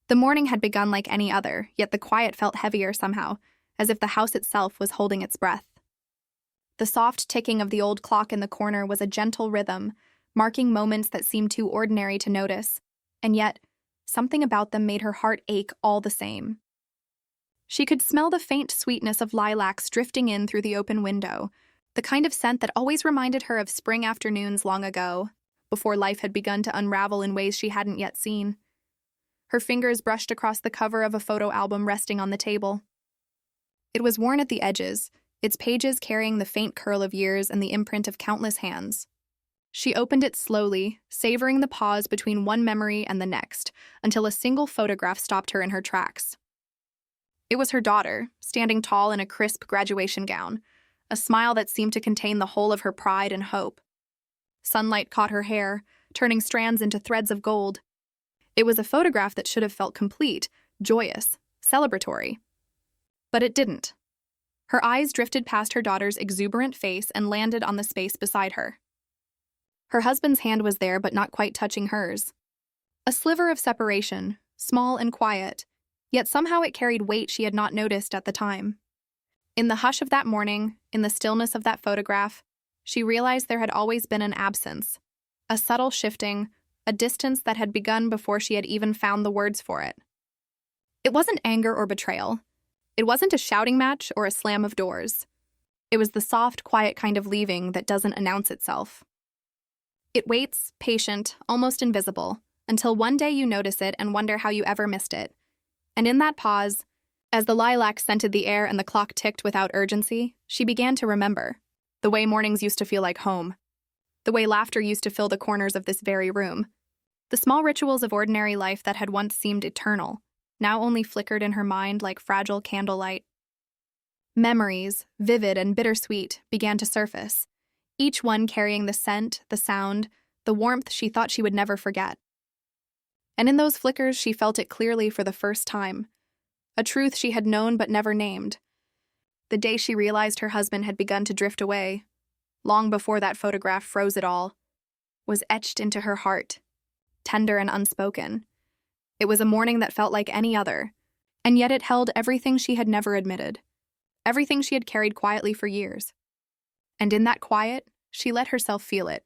The morning had begun like any other, yet the quiet felt heavier somehow, as if the house itself was holding its breath. The soft ticking of the old clock in the corner was a gentle rhythm, marking moments that seemed too ordinary to notice, and yet something about them made her heart ache all the same. She could smell the faint sweetness of lilacs drifting in through the open window, the kind of scent that always reminded her of spring afternoons long ago, before life had begun to unravel in ways she hadn't yet seen. Her fingers brushed across the cover of a photo album resting on the table. It was worn at the edges, its pages carrying the faint curl of years and the imprint of countless hands. She opened it slowly, savoring the pause between one memory and the next, until a single photograph stopped her in her tracks. It was her daughter, standing tall in a crisp graduation gown, a smile that seemed to contain the whole of her pride and hope. Sunlight caught her hair, turning strands into threads of gold. It was a photograph that should have felt complete, joyous, celebratory. But it didn't. Her eyes drifted past her daughter's exuberant face and landed on the space beside her. Her husband's hand was there, but not quite touching hers. A sliver of separation, small and quiet, yet somehow it carried weight she had not noticed at the time. In the hush of that morning, in the stillness of that photograph, she realized there had always been an absence, a subtle shifting, a distance that had begun before she had even found the words for it. It wasn't anger or betrayal. It wasn't a shouting match or a slam of doors. It was the soft, quiet kind of leaving that doesn't announce itself. It waits, patient, almost invisible, until one day you notice it and wonder how you ever missed it. And in that pause, as the lilacs scented the air and the clock ticked without urgency, she began to remember. The way mornings used to feel like home. The way laughter used to fill the corners of this very room. The small rituals of ordinary life that had once seemed eternal, now only flickered in her mind like fragile candlelight. Memories, vivid and bittersweet, began to surface, each one carrying the scent, the sound, the warmth she thought she would never forget. And in those flickers she felt it clearly for the first time, a truth she had known but never named. The day she realized her husband had begun to drift away, long before that photograph froze it all, was etched into her heart, tender and unspoken. It was a morning that felt like any other, and yet it held everything she had never admitted, everything she had carried quietly for years. And in that quiet, she let herself feel it,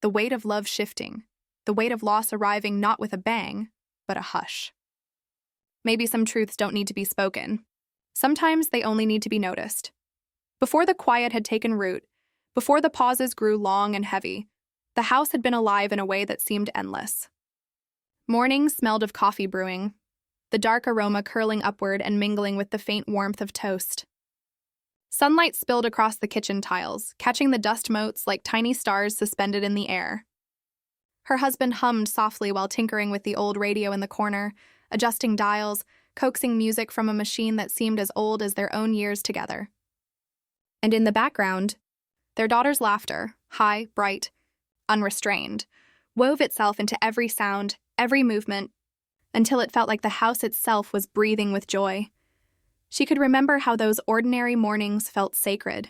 the weight of love shifting, the weight of loss arriving not with a bang, but a hush. Maybe some truths don't need to be spoken. Sometimes they only need to be noticed. Before the quiet had taken root, before the pauses grew long and heavy, the house had been alive in a way that seemed endless. Morning smelled of coffee brewing, the dark aroma curling upward and mingling with the faint warmth of toast. Sunlight spilled across the kitchen tiles, catching the dust motes like tiny stars suspended in the air. Her husband hummed softly while tinkering with the old radio in the corner, adjusting dials, coaxing music from a machine that seemed as old as their own years together. And in the background, their daughter's laughter, high, bright, unrestrained, wove itself into every sound, every movement, until it felt like the house itself was breathing with joy. She could remember how those ordinary mornings felt sacred.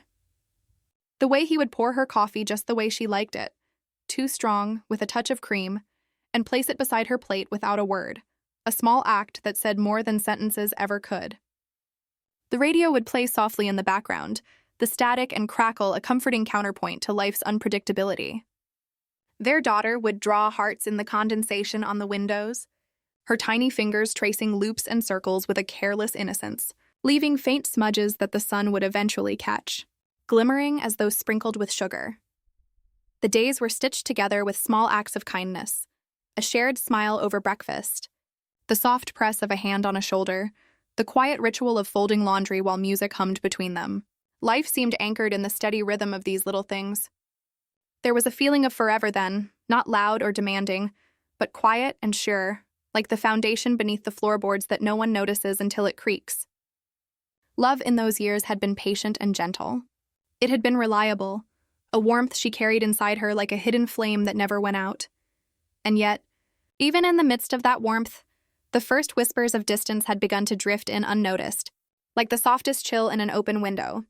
The way he would pour her coffee just the way she liked it, too strong, with a touch of cream, and place it beside her plate without a word, a small act that said more than sentences ever could. The radio would play softly in the background, the static and crackle a comforting counterpoint to life's unpredictability. Their daughter would draw hearts in the condensation on the windows, her tiny fingers tracing loops and circles with a careless innocence, leaving faint smudges that the sun would eventually catch, glimmering as though sprinkled with sugar. The days were stitched together with small acts of kindness, a shared smile over breakfast, the soft press of a hand on a shoulder, the quiet ritual of folding laundry while music hummed between them. Life seemed anchored in the steady rhythm of these little things. There was a feeling of forever then, not loud or demanding, but quiet and sure, like the foundation beneath the floorboards that no one notices until it creaks. Love in those years had been patient and gentle. It had been reliable, a warmth she carried inside her like a hidden flame that never went out. And yet, even in the midst of that warmth, the first whispers of distance had begun to drift in unnoticed, like the softest chill in an open window.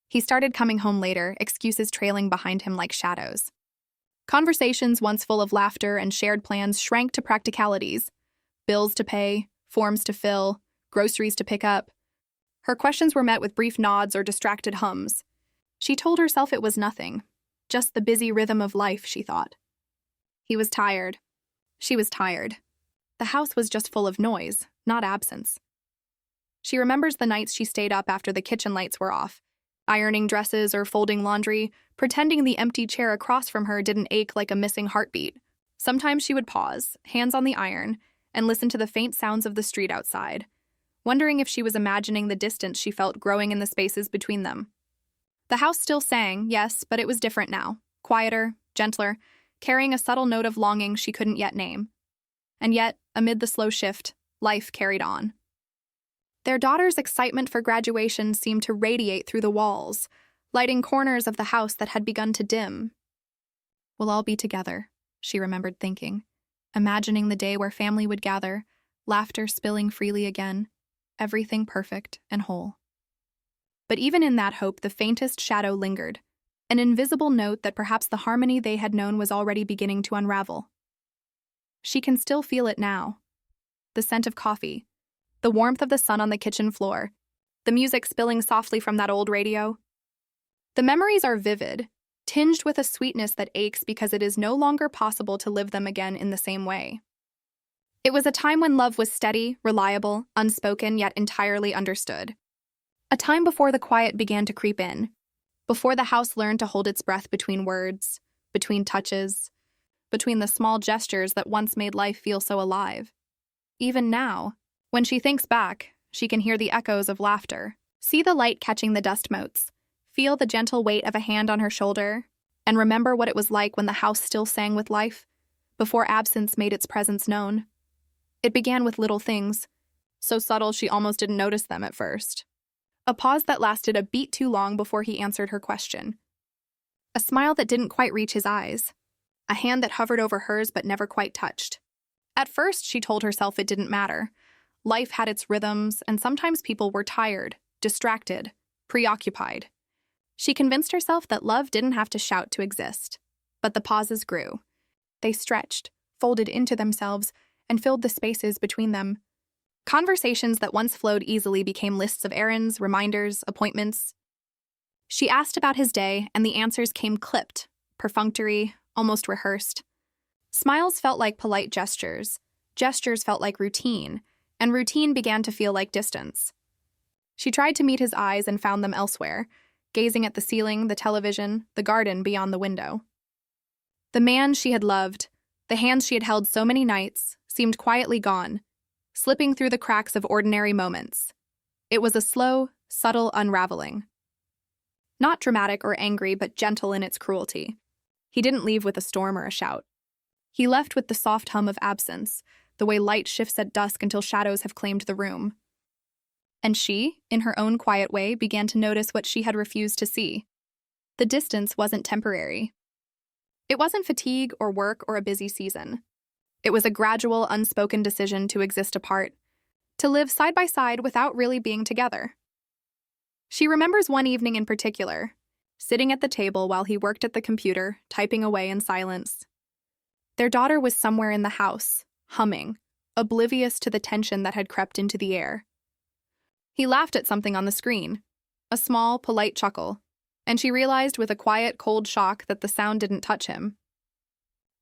He started coming home later, excuses trailing behind him like shadows. Conversations once full of laughter and shared plans shrank to practicalities, bills to pay, forms to fill, groceries to pick up. Her questions were met with brief nods or distracted hums. She told herself it was nothing, just the busy rhythm of life, she thought. He was tired. She was tired. The house was just full of noise, not absence. She remembers the nights she stayed up after the kitchen lights were off, ironing dresses or folding laundry, pretending the empty chair across from her didn't ache like a missing heartbeat. Sometimes she would pause, hands on the iron, and listen to the faint sounds of the street outside, wondering if she was imagining the distance she felt growing in the spaces between them. The house still sang, yes, but it was different now, quieter, gentler, carrying a subtle note of longing she couldn't yet name. And yet, amid the slow shift, life carried on. Their daughter's excitement for graduation seemed to radiate through the walls, lighting corners of the house that had begun to dim. "We'll all be together," she remembered thinking, imagining the day where family would gather, laughter spilling freely again, everything perfect and whole. But even in that hope, the faintest shadow lingered, an invisible note that perhaps the harmony they had known was already beginning to unravel. She can still feel it now. The scent of coffee, the warmth of the sun on the kitchen floor, the music spilling softly from that old radio. The memories are vivid, tinged with a sweetness that aches because it is no longer possible to live them again in the same way. It was a time when love was steady, reliable, unspoken, yet entirely understood. A time before the quiet began to creep in, before the house learned to hold its breath between words, between touches, between the small gestures that once made life feel so alive. Even now, when she thinks back, she can hear the echoes of laughter, see the light catching the dust motes, feel the gentle weight of a hand on her shoulder, and remember what it was like when the house still sang with life, before absence made its presence known. It began with little things, so subtle she almost didn't notice them at first. A pause that lasted a beat too long before he answered her question. A smile that didn't quite reach his eyes. A hand that hovered over hers but never quite touched. At first, she told herself it didn't matter. Life had its rhythms, and sometimes people were tired, distracted, preoccupied. She convinced herself that love didn't have to shout to exist. But the pauses grew. They stretched, folded into themselves, and filled the spaces between them. Conversations that once flowed easily became lists of errands, reminders, appointments. She asked about his day, and the answers came clipped, perfunctory, almost rehearsed. Smiles felt like polite gestures. Gestures felt like routine, and routine began to feel like distance. She tried to meet his eyes and found them elsewhere, gazing at the ceiling, the television, the garden beyond the window. The man she had loved, the hands she had held so many nights, seemed quietly gone, slipping through the cracks of ordinary moments. It was a slow, subtle unraveling. Not dramatic or angry, but gentle in its cruelty. He didn't leave with a storm or a shout. He left with the soft hum of absence, the way light shifts at dusk until shadows have claimed the room. And she, in her own quiet way, began to notice what she had refused to see. The distance wasn't temporary. It wasn't fatigue or work or a busy season. It was a gradual, unspoken decision to exist apart, to live side by side without really being together. She remembers one evening in particular, sitting at the table while he worked at the computer, typing away in silence. Their daughter was somewhere in the house, humming, oblivious to the tension that had crept into the air. He laughed at something on the screen, a small, polite chuckle, and she realized with a quiet, cold shock that the sound didn't touch him.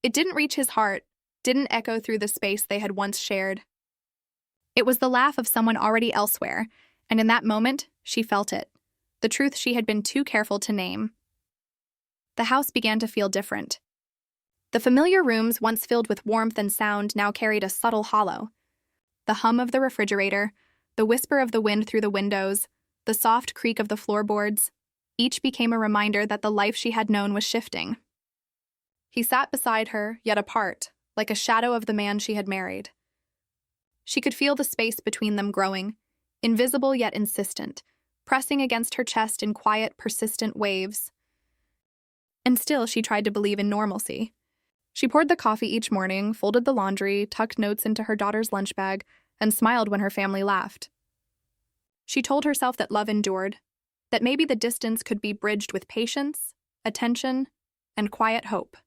It didn't reach his heart, didn't echo through the space they had once shared. It was the laugh of someone already elsewhere, and in that moment, she felt it, the truth she had been too careful to name. The house began to feel different. The familiar rooms, once filled with warmth and sound, now carried a subtle hollow. The hum of the refrigerator, the whisper of the wind through the windows, the soft creak of the floorboards, each became a reminder that the life she had known was shifting. He sat beside her, yet apart, like a shadow of the man she had married. She could feel the space between them growing, invisible yet insistent, pressing against her chest in quiet, persistent waves. And still she tried to believe in normalcy. She poured the coffee each morning, folded the laundry, tucked notes into her daughter's lunch bag, and smiled when her family laughed. She told herself that love endured, that maybe the distance could be bridged with patience, attention, and quiet hope.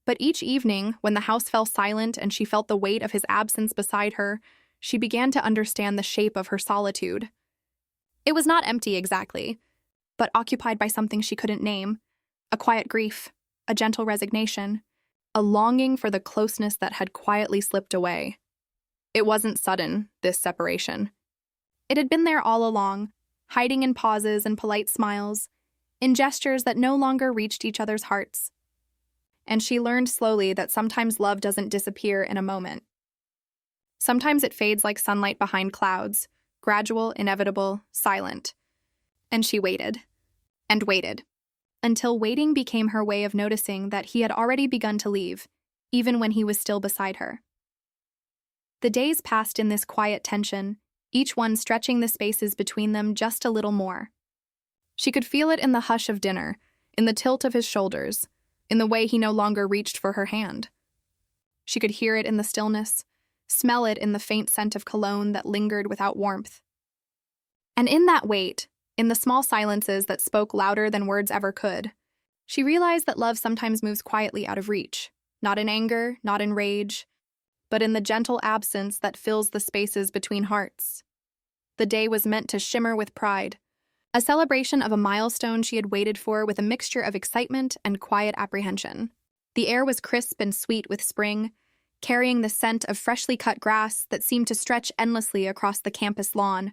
But each evening, when the house fell silent and she felt the weight of his absence beside her, she began to understand the shape of her solitude. It was not empty exactly, but occupied by something she couldn't name, a quiet grief, a gentle resignation, a longing for the closeness that had quietly slipped away. It wasn't sudden, this separation. It had been there all along, hiding in pauses and polite smiles, in gestures that no longer reached each other's hearts. And she learned slowly that sometimes love doesn't disappear in a moment. Sometimes it fades like sunlight behind clouds, gradual, inevitable, silent. And she waited, and waited, until waiting became her way of noticing that he had already begun to leave, even when he was still beside her. The days passed in this quiet tension, each one stretching the spaces between them just a little more. She could feel it in the hush of dinner, in the tilt of his shoulders, in the way he no longer reached for her hand. She could hear it in the stillness, smell it in the faint scent of cologne that lingered without warmth. And in that wait, in the small silences that spoke louder than words ever could, she realized that love sometimes moves quietly out of reach, not in anger, not in rage, but in the gentle absence that fills the spaces between hearts. The day was meant to shimmer with pride, a celebration of a milestone she had waited for with a mixture of excitement and quiet apprehension. The air was crisp and sweet with spring, carrying the scent of freshly cut grass that seemed to stretch endlessly across the campus lawn.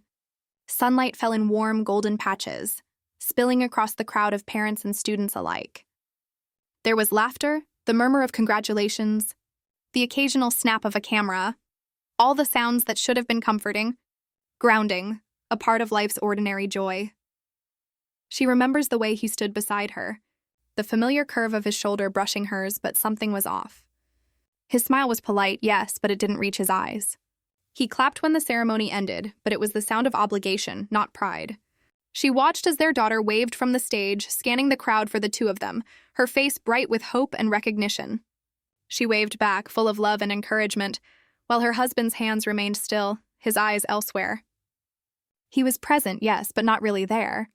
Sunlight fell in warm, golden patches, spilling across the crowd of parents and students alike. There was laughter, the murmur of congratulations, the occasional snap of a camera, all the sounds that should have been comforting, grounding, a part of life's ordinary joy. She remembers the way he stood beside her, the familiar curve of his shoulder brushing hers, but something was off. His smile was polite, yes, but it didn't reach his eyes. He clapped when the ceremony ended, but it was the sound of obligation, not pride. She watched as their daughter waved from the stage, scanning the crowd for the two of them, her face bright with hope and recognition. She waved back, full of love and encouragement, while her husband's hands remained still, his eyes elsewhere. He was present, yes, but not really there.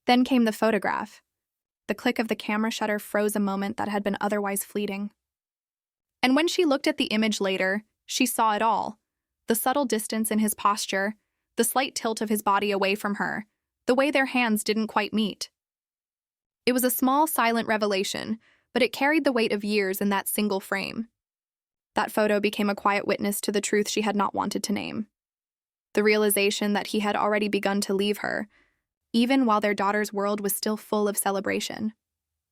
Then came the photograph. The click of the camera shutter froze a moment that had been otherwise fleeting. And when she looked at the image later, she saw it all. The subtle distance in his posture, the slight tilt of his body away from her, the way their hands didn't quite meet. It was a small, silent revelation, but it carried the weight of years in that single frame. That photo became a quiet witness to the truth she had not wanted to name. The realization that he had already begun to leave her, even while their daughter's world was still full of celebration.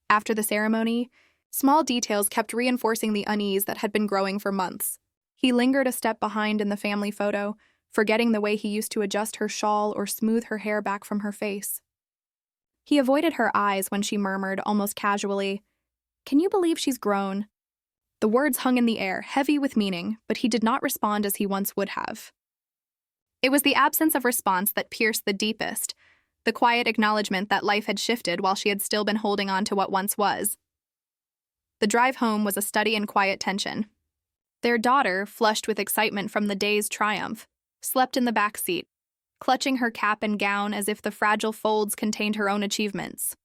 After the ceremony, small details kept reinforcing the unease that had been growing for months. He lingered a step behind in the family photo, forgetting the way he used to adjust her shawl or smooth her hair back from her face. He avoided her eyes when she murmured, almost casually, "Can you believe she's grown?" The words hung in the air, heavy with meaning, but he did not respond as he once would have. It was the absence of response that pierced the deepest, the quiet acknowledgement that life had shifted while she had still been holding on to what once was. The drive home was a study in quiet tension. Their daughter, flushed with excitement from the day's triumph, slept in the back seat, clutching her cap and gown as if the fragile folds contained her own achievements.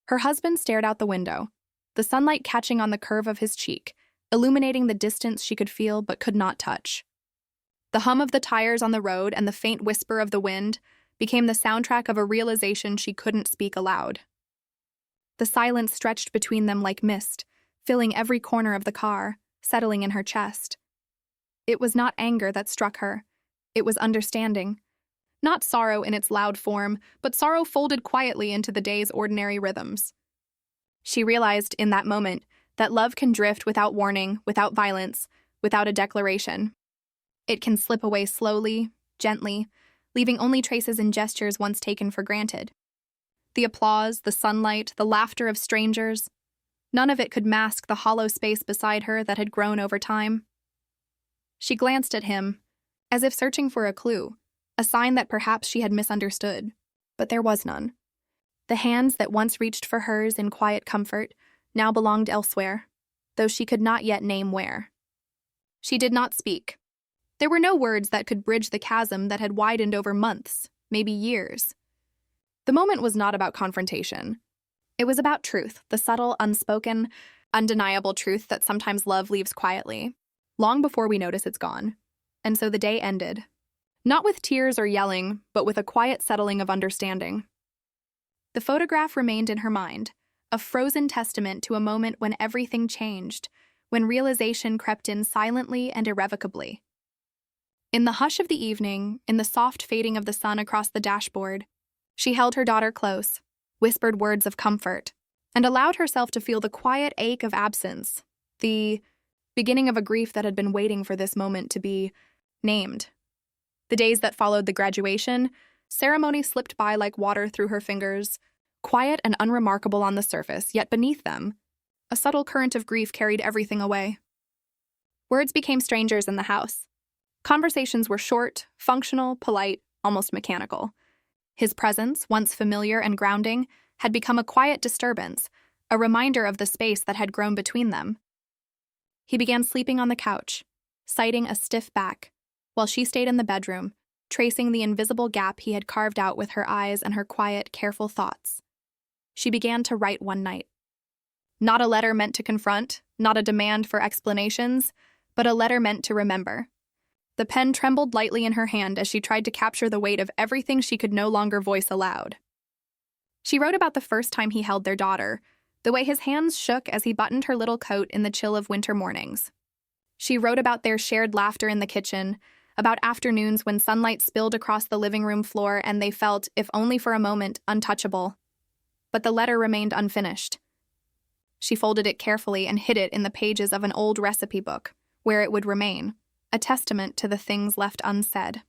Her husband stared out the window, the sunlight catching on the curve of his cheek, illuminating the distance she could feel but could not touch. The hum of the tires on the road and the faint whisper of the wind became the soundtrack of a realization she couldn't speak aloud. The silence stretched between them like mist, filling every corner of the car, settling in her chest. It was not anger that struck her. It was understanding. Not sorrow in its loud form, but sorrow folded quietly into the day's ordinary rhythms. She realized in that moment that love can drift without warning, without violence, without a declaration. It can slip away slowly, gently, leaving only traces in gestures once taken for granted. The applause, the sunlight, the laughter of strangers, none of it could mask the hollow space beside her that had grown over time. She glanced at him, as if searching for a clue, a sign that perhaps she had misunderstood, but there was none. The hands that once reached for hers in quiet comfort now belonged elsewhere, though she could not yet name where. She did not speak. There were no words that could bridge the chasm that had widened over months, maybe years. The moment was not about confrontation. It was about truth, the subtle, unspoken, undeniable truth that sometimes love leaves quietly, long before we notice it's gone. and so the day ended. Not with tears or yelling, but with a quiet settling of understanding. The photograph remained in her mind, a frozen testament to a moment when everything changed, when realization crept in silently and irrevocably. In the hush of the evening, in the soft fading of the sun across the dashboard, she held her daughter close, whispered words of comfort, and allowed herself to feel the quiet ache of absence, the beginning of a grief that had been waiting for this moment to be named. The days that followed the graduation ceremony slipped by like water through her fingers, quiet and unremarkable on the surface, yet beneath them, a subtle current of grief carried everything away. Words became strangers in the house. Conversations were short, functional, polite, almost mechanical. His presence, once familiar and grounding, had become a quiet disturbance, a reminder of the space that had grown between them. He began sleeping on the couch, citing a stiff back, while she stayed in the bedroom, tracing the invisible gap he had carved out with her eyes and her quiet, careful thoughts. She began to write one night. Not a letter meant to confront, not a demand for explanations, but a letter meant to remember. The pen trembled lightly in her hand as she tried to capture the weight of everything she could no longer voice aloud. She wrote about the first time he held their daughter, the way his hands shook as he buttoned her little coat in the chill of winter mornings. She wrote about their shared laughter in the kitchen, about afternoons when sunlight spilled across the living room floor and they felt, if only for a moment, untouchable. But the letter remained unfinished. She folded it carefully and hid it in the pages of an old recipe book, where it would remain, a testament to the things left unsaid.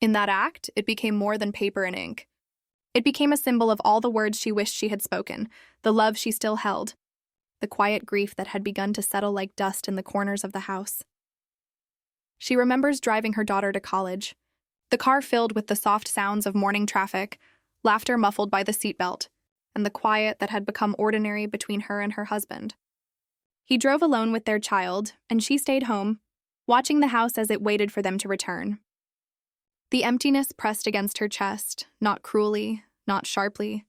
In that act, it became more than paper and ink. It became a symbol of all the words she wished she had spoken, the love she still held, the quiet grief that had begun to settle like dust in the corners of the house. She remembers driving her daughter to college, the car filled with the soft sounds of morning traffic, laughter muffled by the seatbelt, and the quiet that had become ordinary between her and her husband. He drove alone with their child, and she stayed home, watching the house as it waited for them to return. The emptiness pressed against her chest, not cruelly, not sharply,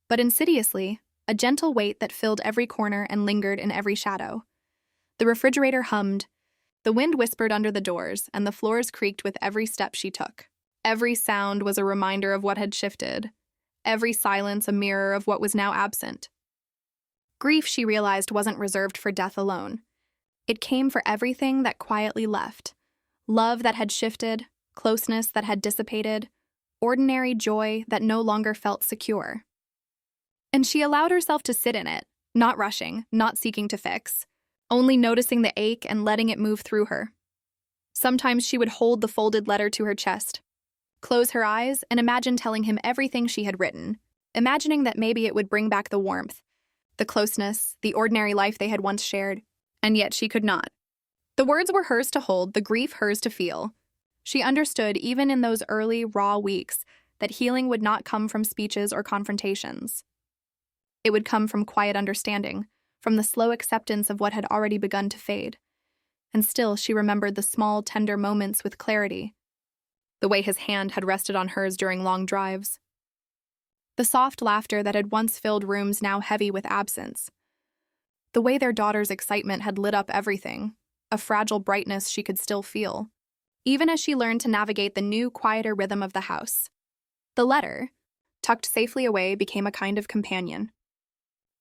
but insidiously, a gentle weight that filled every corner and lingered in every shadow. The refrigerator hummed, the wind whispered under the doors, and the floors creaked with every step she took. Every sound was a reminder of what had shifted, every silence a mirror of what was now absent. Grief, she realized, wasn't reserved for death alone. It came for everything that quietly left, love that had shifted, closeness that had dissipated, ordinary joy that no longer felt secure. And she allowed herself to sit in it, not rushing, not seeking to fix, only noticing the ache and letting it move through her. Sometimes she would hold the folded letter to her chest, close her eyes, and imagine telling him everything she had written, imagining that maybe it would bring back the warmth, the closeness, the ordinary life they had once shared, and yet she could not. The words were hers to hold, the grief hers to feel. She understood, even in those early, raw weeks, that healing would not come from speeches or confrontations. It would come from quiet understanding, from the slow acceptance of what had already begun to fade. And still she remembered the small, tender moments with clarity, the way his hand had rested on hers during long drives, the soft laughter that had once filled rooms now heavy with absence, the way their daughter's excitement had lit up everything, a fragile brightness she could still feel, even as she learned to navigate the new, quieter rhythm of the house. The letter, tucked safely away, became a kind of companion.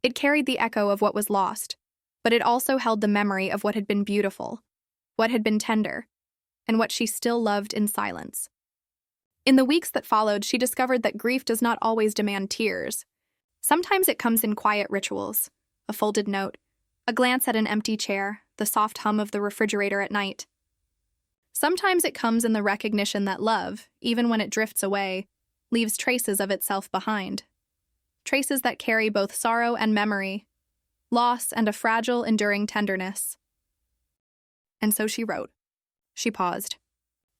It carried the echo of what was lost, but it also held the memory of what had been beautiful, what had been tender, and what she still loved in silence. In the weeks that followed, she discovered that grief does not always demand tears. Sometimes it comes in quiet rituals, a folded note, a glance at an empty chair, the soft hum of the refrigerator at night. Sometimes it comes in the recognition that love, even when it drifts away, leaves traces of itself behind. Traces that carry both sorrow and memory, loss and a fragile, enduring tenderness. And so she wrote. She paused.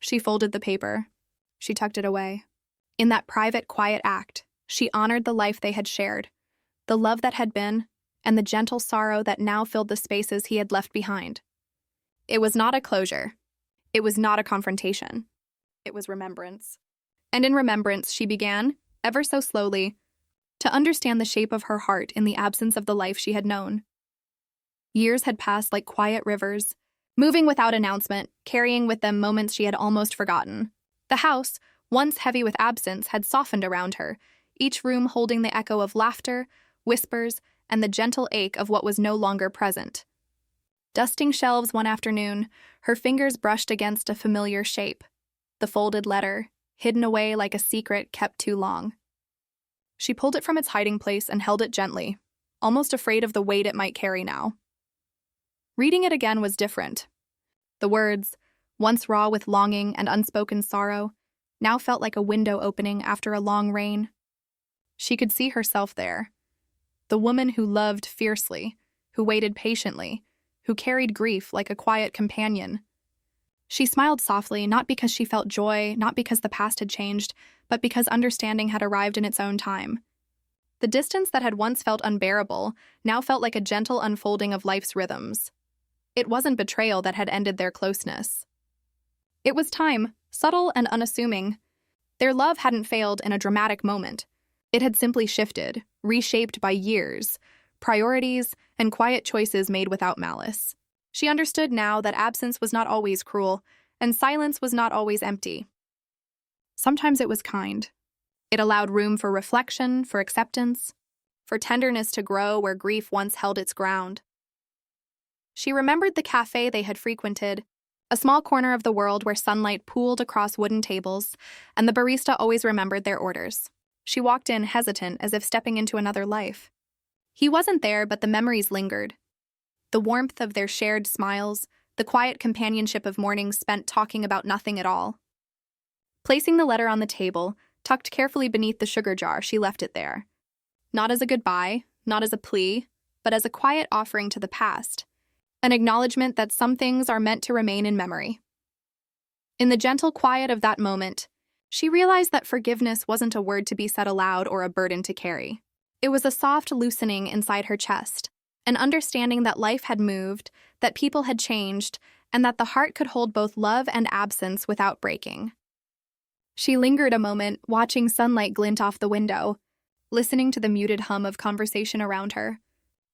She folded the paper. She tucked it away. In that private, quiet act, she honored the life they had shared, the love that had been, and the gentle sorrow that now filled the spaces he had left behind. It was not a closure. It was not a confrontation. It was remembrance. And in remembrance, she began, ever so slowly, to understand the shape of her heart in the absence of the life she had known. Years had passed like quiet rivers, moving without announcement, carrying with them moments she had almost forgotten. The house, once heavy with absence, had softened around her, each room holding the echo of laughter, whispers, and the gentle ache of what was no longer present. Dusting shelves one afternoon, her fingers brushed against a familiar shape, the folded letter, hidden away like a secret kept too long. She pulled it from its hiding place and held it gently, almost afraid of the weight it might carry now. Reading it again was different. The words, once raw with longing and unspoken sorrow, now felt like a window opening after a long rain. She could see herself there, the woman who loved fiercely, who waited patiently, who carried grief like a quiet companion. She smiled softly, not because she felt joy, not because the past had changed, but because understanding had arrived in its own time. The distance that had once felt unbearable now felt like a gentle unfolding of life's rhythms. It wasn't betrayal that had ended their closeness. It was time, subtle and unassuming. Their love hadn't failed in a dramatic moment. It had simply shifted, reshaped by years, priorities, and quiet choices made without malice. She understood now that absence was not always cruel, and silence was not always empty. Sometimes it was kind. It allowed room for reflection, for acceptance, for tenderness to grow where grief once held its ground. She remembered the cafe they had frequented, a small corner of the world where sunlight pooled across wooden tables, and the barista always remembered their orders. She walked in hesitant, as if stepping into another life. He wasn't there, but the memories lingered. The warmth of their shared smiles, the quiet companionship of mornings spent talking about nothing at all. Placing the letter on the table, tucked carefully beneath the sugar jar, she left it there. Not as a goodbye, not as a plea, but as a quiet offering to the past, an acknowledgement that some things are meant to remain in memory. In the gentle quiet of that moment, she realized that forgiveness wasn't a word to be said aloud or a burden to carry. It was a soft loosening inside her chest, an understanding that life had moved, that people had changed, and that the heart could hold both love and absence without breaking. She lingered a moment, watching sunlight glint off the window, listening to the muted hum of conversation around her,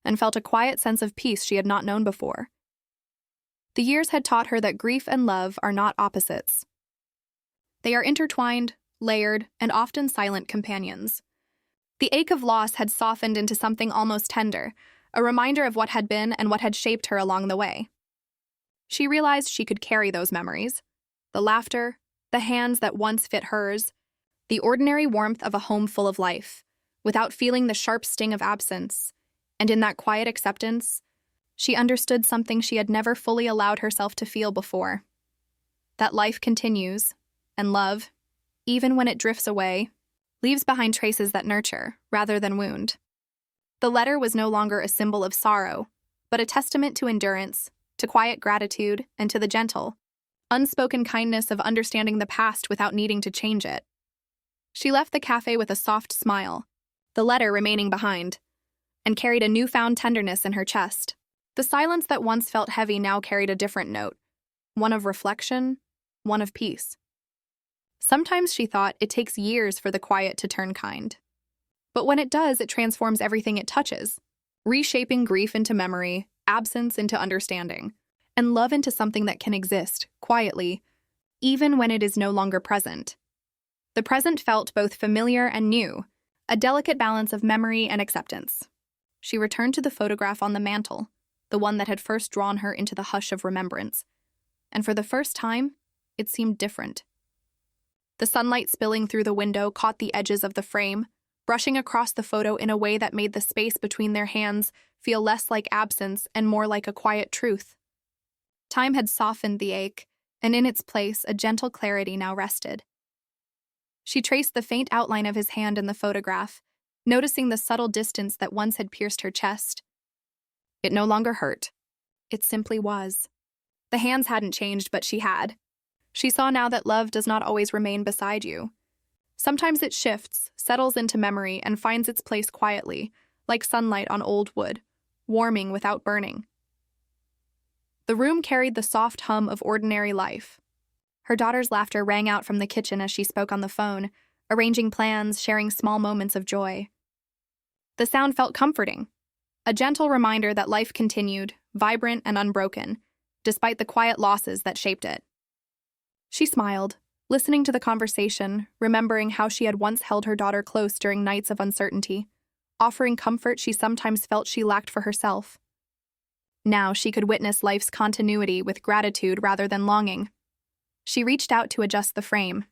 and felt a quiet sense of peace she had not known before. The years had taught her that grief and love are not opposites. They are intertwined, layered, and often silent companions. The ache of loss had softened into something almost tender, a reminder of what had been and what had shaped her along the way. She realized she could carry those memories, the laughter, the hands that once fit hers, the ordinary warmth of a home full of life, without feeling the sharp sting of absence. And in that quiet acceptance, she understood something she had never fully allowed herself to feel before. That life continues, and love, even when it drifts away, leaves behind traces that nurture rather than wound. The letter was no longer a symbol of sorrow, but a testament to endurance, to quiet gratitude, and to the gentle, unspoken kindness of understanding the past without needing to change it. She left the cafe with a soft smile, the letter remaining behind, and carried a newfound tenderness in her chest. The silence that once felt heavy now carried a different note, one of reflection, one of peace. Sometimes, she thought, it takes years for the quiet to turn kind. But when it does, it transforms everything it touches, reshaping grief into memory, absence into understanding, and love into something that can exist, quietly, even when it is no longer present. The present felt both familiar and new, a delicate balance of memory and acceptance. She returned to the photograph on the mantel, the one that had first drawn her into the hush of remembrance, and for the first time, it seemed different. The sunlight spilling through the window caught the edges of the frame, brushing across the photo in a way that made the space between their hands feel less like absence and more like a quiet truth. Time had softened the ache, and in its place, a gentle clarity now rested. She traced the faint outline of his hand in the photograph, noticing the subtle distance that once had pierced her chest. It no longer hurt. It simply was. The hands hadn't changed, but she had. She saw now that love does not always remain beside you. Sometimes it shifts, settles into memory, and finds its place quietly, like sunlight on old wood, warming without burning. The room carried the soft hum of ordinary life. Her daughter's laughter rang out from the kitchen as she spoke on the phone, arranging plans, sharing small moments of joy. The sound felt comforting, a gentle reminder that life continued, vibrant and unbroken, despite the quiet losses that shaped it. She smiled, listening to the conversation, remembering how she had once held her daughter close during nights of uncertainty, offering comfort she sometimes felt she lacked for herself. Now she could witness life's continuity with gratitude rather than longing. She reached out to adjust the frame,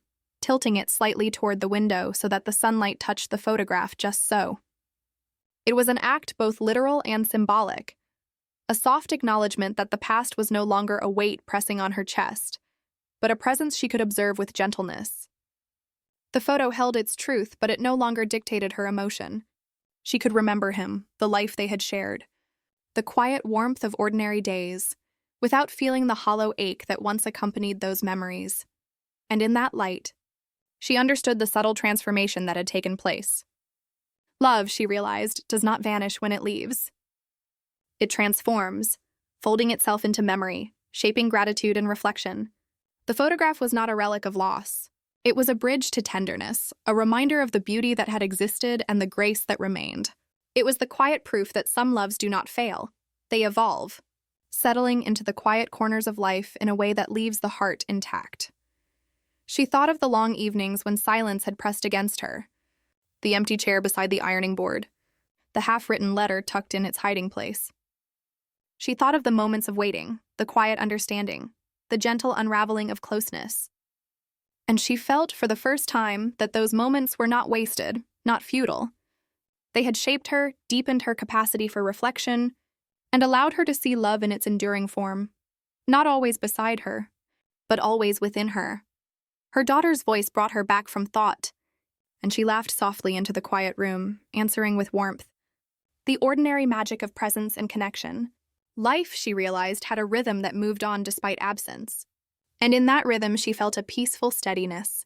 tilting it slightly toward the window so that the sunlight touched the photograph just so. It was an act both literal and symbolic, a soft acknowledgement that the past was no longer a weight pressing on her chest, but a presence she could observe with gentleness. The photo held its truth, but it no longer dictated her emotion. She could remember him, the life they had shared, the quiet warmth of ordinary days, without feeling the hollow ache that once accompanied those memories. And in that light, she understood the subtle transformation that had taken place. Love, she realized, does not vanish when it leaves. It transforms, folding itself into memory, shaping gratitude and reflection. The photograph was not a relic of loss. It was a bridge to tenderness, a reminder of the beauty that had existed and the grace that remained. It was the quiet proof that some loves do not fail. They evolve, settling into the quiet corners of life in a way that leaves the heart intact. She thought of the long evenings when silence had pressed against her, the empty chair beside the ironing board, the half-written letter tucked in its hiding place. She thought of the moments of waiting, the quiet understanding, the gentle unraveling of closeness. And she felt for the first time that those moments were not wasted, not futile. They had shaped her, deepened her capacity for reflection, and allowed her to see love in its enduring form, not always beside her, but always within her. Her daughter's voice brought her back from thought, and she laughed softly into the quiet room, answering with warmth. The ordinary magic of presence and connection. Life, she realized, had a rhythm that moved on despite absence. And in that rhythm, she felt a peaceful steadiness,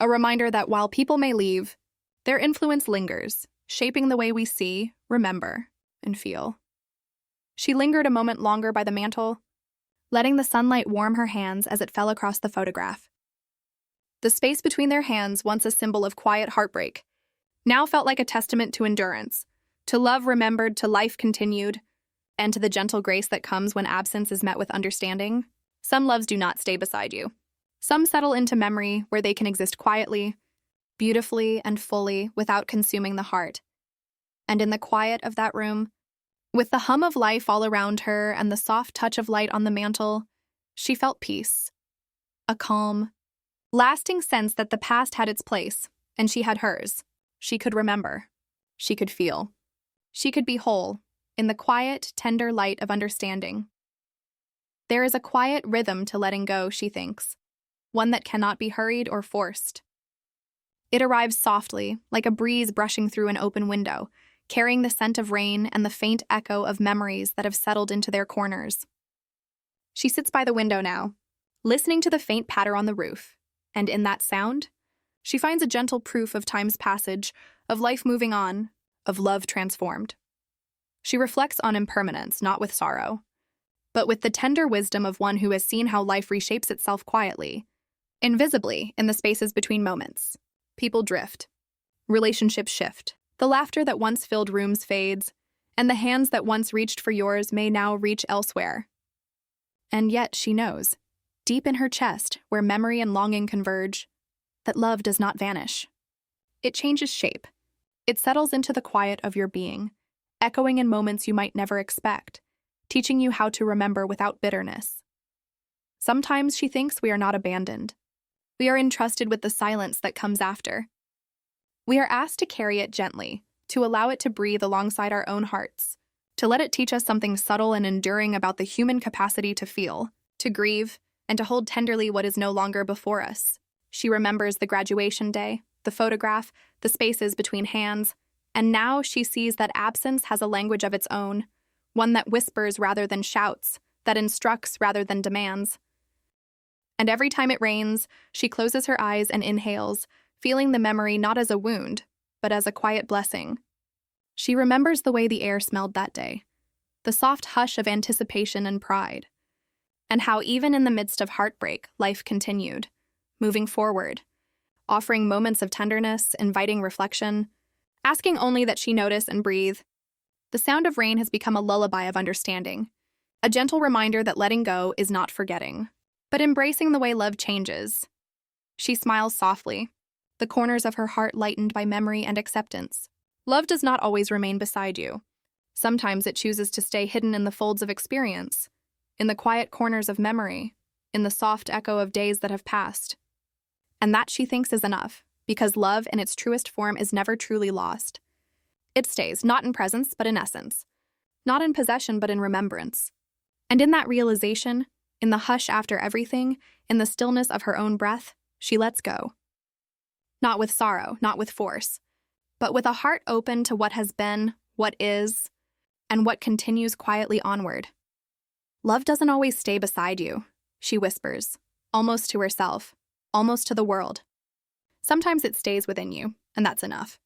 a reminder that while people may leave, their influence lingers, shaping the way we see, remember, and feel. She lingered a moment longer by the mantel, letting the sunlight warm her hands as it fell across the photograph. The space between their hands, once a symbol of quiet heartbreak, now felt like a testament to endurance, to love remembered, to life continued, and to the gentle grace that comes when absence is met with understanding. Some loves do not stay beside you. Some settle into memory where they can exist quietly, beautifully, and fully without consuming the heart. And in the quiet of that room, with the hum of life all around her and the soft touch of light on the mantel, she felt peace. A calm, lasting sense that the past had its place, and she had hers. She could remember. She could feel. She could be whole, in the quiet, tender light of understanding. There is a quiet rhythm to letting go, she thinks, one that cannot be hurried or forced. It arrives softly, like a breeze brushing through an open window, carrying the scent of rain and the faint echo of memories that have settled into their corners. She sits by the window now, listening to the faint patter on the roof, and in that sound, she finds a gentle proof of time's passage, of life moving on, of love transformed. She reflects on impermanence, not with sorrow, but with the tender wisdom of one who has seen how life reshapes itself quietly, invisibly in the spaces between moments. People drift. Relationships shift. The laughter that once filled rooms fades, and the hands that once reached for yours may now reach elsewhere. And yet she knows, deep in her chest, where memory and longing converge, that love does not vanish. It changes shape. It settles into the quiet of your being, echoing in moments you might never expect, teaching you how to remember without bitterness. Sometimes she thinks we are not abandoned. We are entrusted with the silence that comes after. We are asked to carry it gently, to allow it to breathe alongside our own hearts, to let it teach us something subtle and enduring about the human capacity to feel, to grieve, and to hold tenderly what is no longer before us. She remembers the graduation day, the photograph, the spaces between hands, and now she sees that absence has a language of its own, one that whispers rather than shouts, that instructs rather than demands. And every time it rains, she closes her eyes and inhales, feeling the memory not as a wound, but as a quiet blessing. She remembers the way the air smelled that day, the soft hush of anticipation and pride, and how even in the midst of heartbreak, life continued, moving forward, offering moments of tenderness, inviting reflection, asking only that she notice and breathe. The sound of rain has become a lullaby of understanding, A gentle reminder that letting go is not forgetting, but embracing the way love changes. She smiles softly, the corners of her heart lightened by memory and acceptance. Love does not always remain beside you. Sometimes it chooses to stay hidden in the folds of experience, in the quiet corners of memory, in the soft echo of days that have passed. And that, she thinks, is enough, because love in its truest form is never truly lost. It stays, not in presence, but in essence. Not in possession, but in remembrance. And in that realization, in the hush after everything, in the stillness of her own breath, she lets go. Not with sorrow, not with force, but with a heart open to what has been, what is, and what continues quietly onward. Love doesn't always stay beside you, she whispers, almost to herself, almost to the world. Sometimes it stays within you, and that's enough.